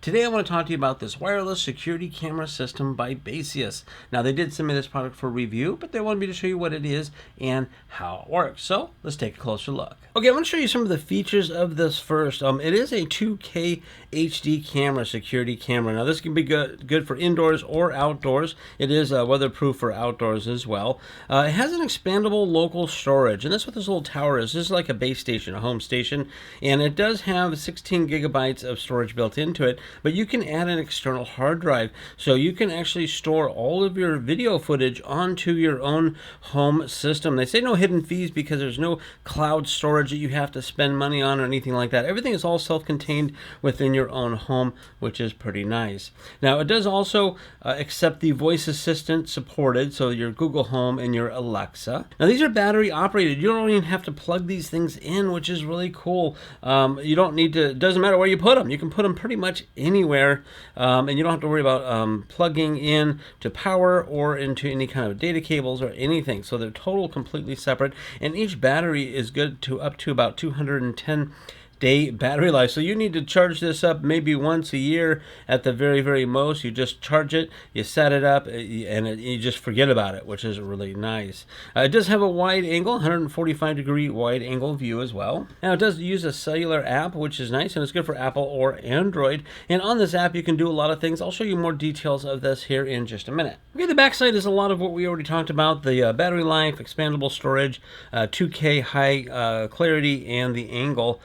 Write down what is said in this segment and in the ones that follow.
Today I want to talk to you about this wireless security camera system by Baseus. Now they did send me this product for review, but they wanted me to show you what it is and how it works. So let's take a closer look. Okay, I'm going to show you some of the features of this first. It is a 2K HD camera, security camera. Now this can be good for indoors or outdoors. It is weatherproof for outdoors as well. It has an expandable local storage, and that's what this little tower is. This is like a base station, a home station, and it does have 16 gigabytes of storage built into it. But you can add an external hard drive, so you can actually store all of your video footage onto your own home system. They say no hidden fees because there's no cloud storage that you have to spend money on or anything like that. Everything is all self-contained within your own home, which is pretty nice. Now it does also accept the voice assistant supported, so your Google Home and your Alexa. Now these are battery operated. You don't even have to plug these things in, which is really cool. You don't need to, it doesn't matter where you put them. You can put them pretty much anywhere, and you don't have to worry about plugging in to power or into any kind of data cables or anything. So they're completely separate, and each battery is good to up to about 210-day battery life. So you need to charge this up maybe once a year at the very most. You just charge it, you set it up, and you just forget about it, which is really nice. It does have a wide angle, 145 degree wide angle view as well. Now it does use a cellular app, which is nice, and it's good for Apple or Android. And on this app you can do a lot of things. I'll show you more details of this here in just a minute. Okay, the backside is a lot of what we already talked about: the battery life, expandable storage, 2K high clarity, and the angle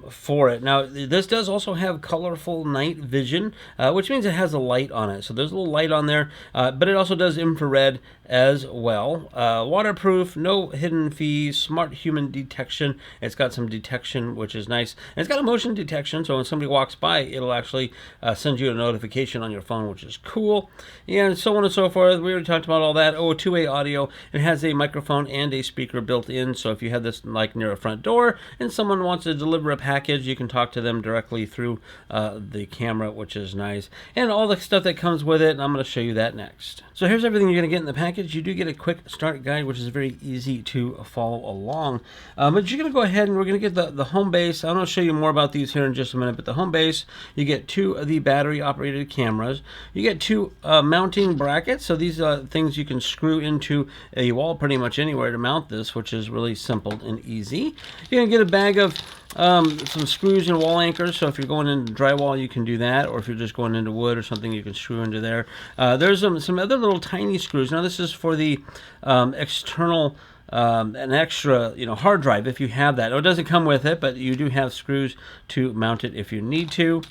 for it. Now this does also have colorful night vision, which means it has a light on it. So there's a little light on there, but it also does infrared as well. Waterproof, no hidden fees, smart human detection. It's got some detection, which is nice. And it's got a motion detection, so when somebody walks by, it'll actually send you a notification on your phone, which is cool. And so on and so forth. We already talked about all that. Oh, two-way audio. It has a microphone and a speaker built in, so if you have this like near a front door and someone wants to deliver a package, you can talk to them directly through the camera, which is nice. And all the stuff that comes with it, and I'm going to show you that next. So here's everything you're going to get in the package. You do get a quick start guide, which is very easy to follow along. But you're going to go ahead and we're going to get the home base. I'm going to show you more about these here in just a minute. But the home base, you get two of the battery operated cameras. You get two mounting brackets. So these are things you can screw into a wall pretty much anywhere to mount this, which is really simple and easy. You're going to get a bag of some screws and wall anchors, so if you're going into drywall you can do that, or if you're just going into wood or something you can screw into there. There's some other little tiny screws. Now this is for the external an extra hard drive if you have that. It doesn't come with it, but you do have screws to mount it if you need to.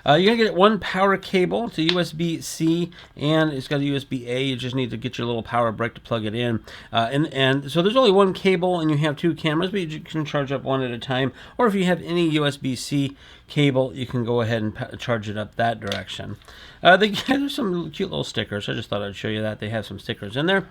You're going to get one power cable. It's a USB-C and it's got a USB-A. You just need to get your little power brick to plug it in. And so there's only one cable and you have two cameras, but you can charge up one at a time. Or if you have any USB-C cable, you can go ahead and charge it up that direction. There's some cute little stickers. I just thought I'd show you that. They have some stickers in there.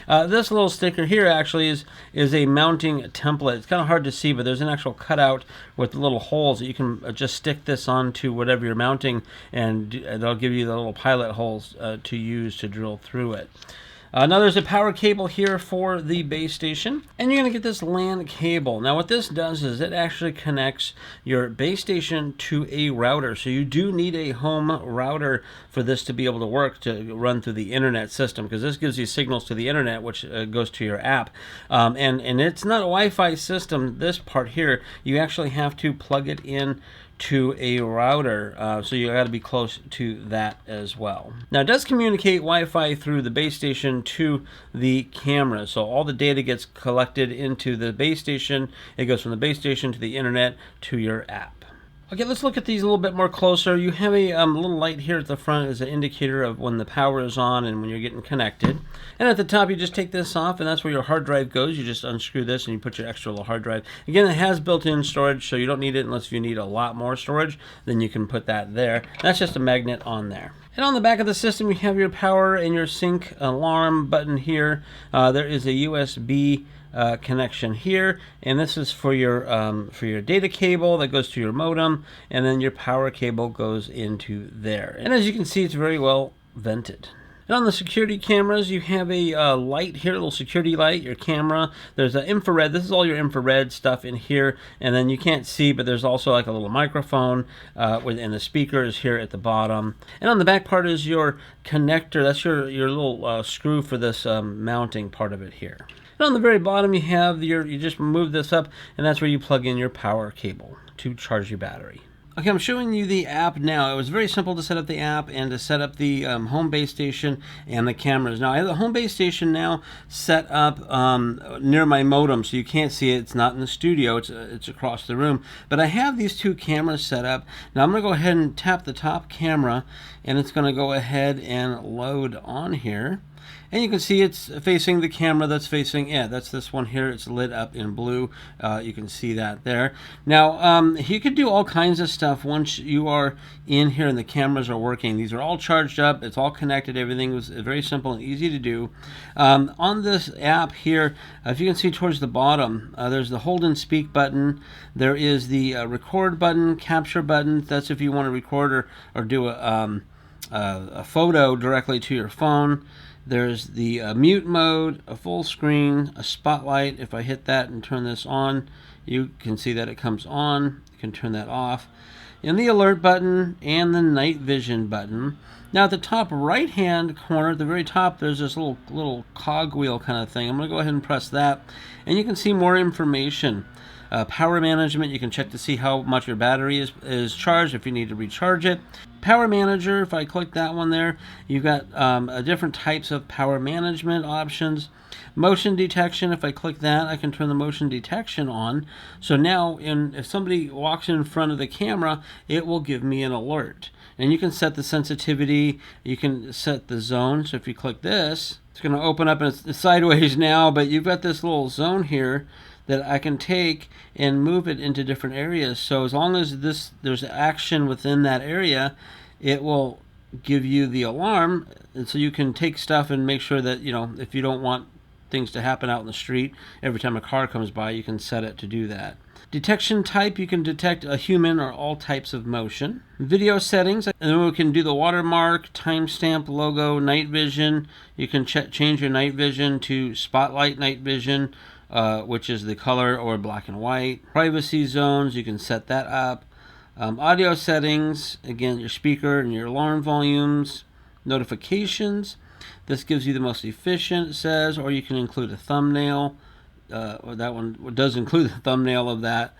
This little sticker here actually is a mounting template. It's kind of hard to see, but there's an actual cutout with little holes that you can just stick this onto whatever you're mounting, and they'll give you the little pilot holes to use to drill through it. Now there's a power cable here for the base station, and you're going to get this LAN cable. Now what this does is it actually connects your base station to a router, so you do need a home router for this to be able to work, to run through the internet system, because this gives you signals to the internet, which goes to your app. And it's not a Wi-Fi system, this part here. You actually have to plug it in to a router, so you got to be close to that as well. Now it does communicate Wi-Fi through the base station to the camera, so all the data gets collected into the base station. It goes from the base station to the internet to your app. Okay, let's look at these a little bit more closer. You have a little light here at the front as an indicator of when the power is on and when you're getting connected. And at the top, you just take this off, and that's where your hard drive goes. You just unscrew this, and you put your extra little hard drive. Again, it has built-in storage, so you don't need it unless you need a lot more storage. Then you can put that there. That's just a magnet on there. And on the back of the system, you have your power and your sync alarm button here. There is a USB connection here, and this is for your data cable that goes to your modem, and then your power cable goes into there. And as you can see, it's very well vented. And on the security cameras, you have a light here, a little security light, your camera. There's an infrared. This is all your infrared stuff in here. And then you can't see, but there's also like a little microphone, and the speaker is here at the bottom. And on the back part is your connector. That's your little screw for this mounting part of it here. And on the very bottom, you have you just move this up, and that's where you plug in your power cable to charge your battery. Okay, I'm showing you the app now. It was very simple to set up the app and to set up the home base station and the cameras. Now, I have the home base station now set up near my modem, so you can't see it. It's not in the studio. It's across the room. But I have these two cameras set up. Now, I'm going to go ahead and tap the top camera, and it's going to go ahead and load on here. And you can see it's facing the camera that's facing, yeah, that's this one here. It's lit up in blue. You can see that there. Now, you could do all kinds of stuff once you are in here and the cameras are working. These are all charged up. It's all connected. Everything was very simple and easy to do. On this app here, if you can see towards the bottom, there's the hold and speak button. There is the record button, capture button. That's if you want to record or do a photo directly to your phone. There's the mute mode, a full screen, a spotlight. If I hit that and turn this on, you can see that it comes on. You can turn that off. And the alert button and the night vision button. Now at the top right hand corner, at the very top, there's this little cogwheel kind of thing. I'm going to go ahead and press that, and you can see more information. Power management, you can check to see how much your battery is charged if you need to recharge it. Power manager, if I click that one there, you've got different types of power management options. Motion detection, if I click that, I can turn the motion detection on. So now if somebody walks in front of the camera, it will give me an alert. And you can set the sensitivity, you can set the zone. So if you click this, it's going to open up, and it's sideways now, but you've got this little zone here that I can take and move it into different areas. So as long as there's action within that area, it will give you the alarm. And so you can take stuff and make sure that, if you don't want things to happen out in the street, every time a car comes by, you can set it to do that. Detection type, you can detect a human or all types of motion. Video settings, and then we can do the watermark, timestamp, logo, night vision. You can change your night vision to spotlight night vision, which is the color or black and white. Privacy zones, you can set that up. Audio settings, again, your speaker and your alarm volumes. Notifications, this gives you the most efficient, it says, or you can include a thumbnail. Or that one does include the thumbnail of that.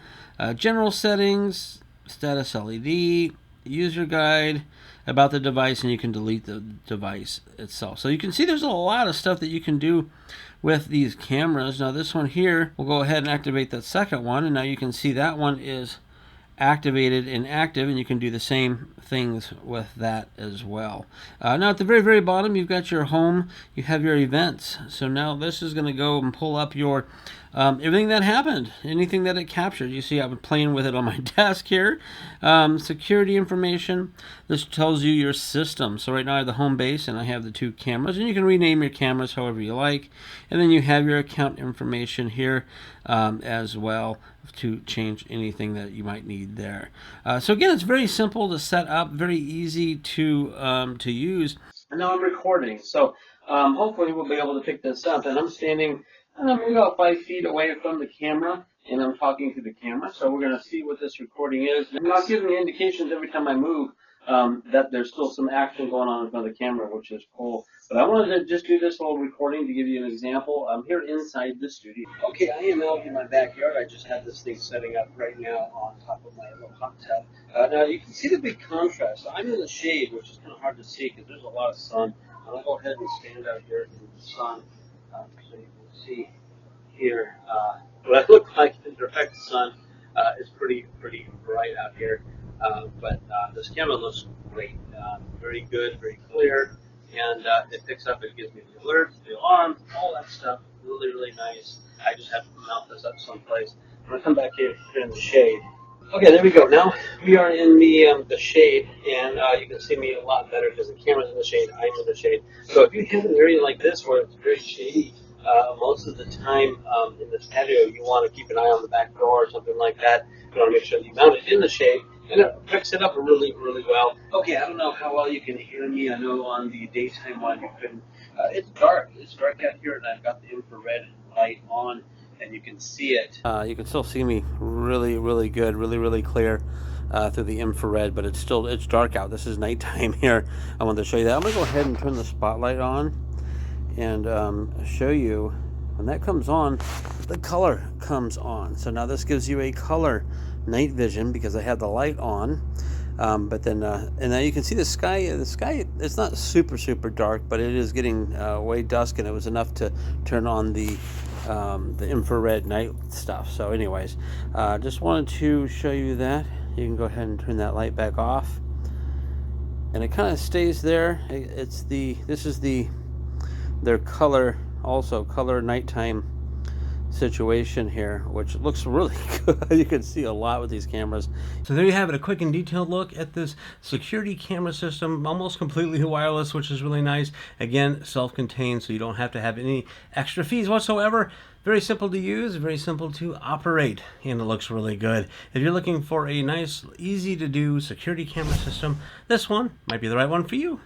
General settings, status LED, user guide, about the device, and you can delete the device itself. So you can see there's a lot of stuff that you can do with these cameras. Now this one here, we'll go ahead and activate that second one, and now you can see that one is activated and active, and you can do the same things with that as well. Now at the very, very bottom, you've got your home, you have your events. So now this is going to go and pull up your everything that happened, anything that it captured. You see I've been playing with it on my desk here. Security information, this tells you your system. So right now I have the home base and I have the two cameras, and you can rename your cameras however you like. And then you have your account information here as well to change anything that you might need there. So again, it's very simple to set up, very easy to use. And now I'm recording, so hopefully we'll be able to pick this up. And I'm standing maybe about 5 feet away from the camera, and I'm talking to the camera. So we're going to see what this recording is. And I'll give me indications every time I move that there's still some action going on in front of the camera, which is cool. But I wanted to just do this little recording to give you an example. I'm here inside the studio. Okay, I am out in my backyard. I just had this thing setting up right now on top of my little hot tub. Now you can see the big contrast. I'm in the shade, which is kind of hard to see because there's a lot of sun. I'll go ahead and stand out here in the sun so you can see here what I look like in direct sun. Is pretty bright out here. But this camera looks great, very good, very clear, and it picks up, it gives me the alerts, the alarm, all that stuff, really nice. I just have to mount this up someplace. I'm going to come back here in the shade. Okay, there we go. Now we are in the shade, and you can see me a lot better because the camera's in the shade, I'm in the shade. So if you have an area like this where it's very shady, most of the time in this patio, you want to keep an eye on the back door or something like that. You want to make sure that you mount it in the shade, And it picks it up really, really well. Okay, I don't know how well you can hear me. I know on the daytime one you couldn't. It's dark. It's dark out here, and I've got the infrared light on, and you can see it. You can still see me really, really good, really, really clear through the infrared, but it's dark out. This is nighttime here. I wanted to show you that. I'm gonna go ahead and turn the spotlight on and show you when that comes on, the color comes on. So now this gives you a color night vision because I have the light on. But then, and now you can see the sky. The sky, it's not super, super dark, but it is getting way dusk, and it was enough to turn on the infrared night stuff. So anyways, just wanted to show you that. You can go ahead and turn that light back off. And it kind of stays there. This is their color, also color nighttime situation here, which looks really good. You can see a lot with these cameras. So there you have it, a quick and detailed look at this security camera system, almost completely wireless, which is really nice. Again, self-contained, so you don't have to have any extra fees whatsoever. Very simple to use, very simple to operate, and it looks really good. If you're looking for a nice, easy to do security camera system, this one might be the right one for you.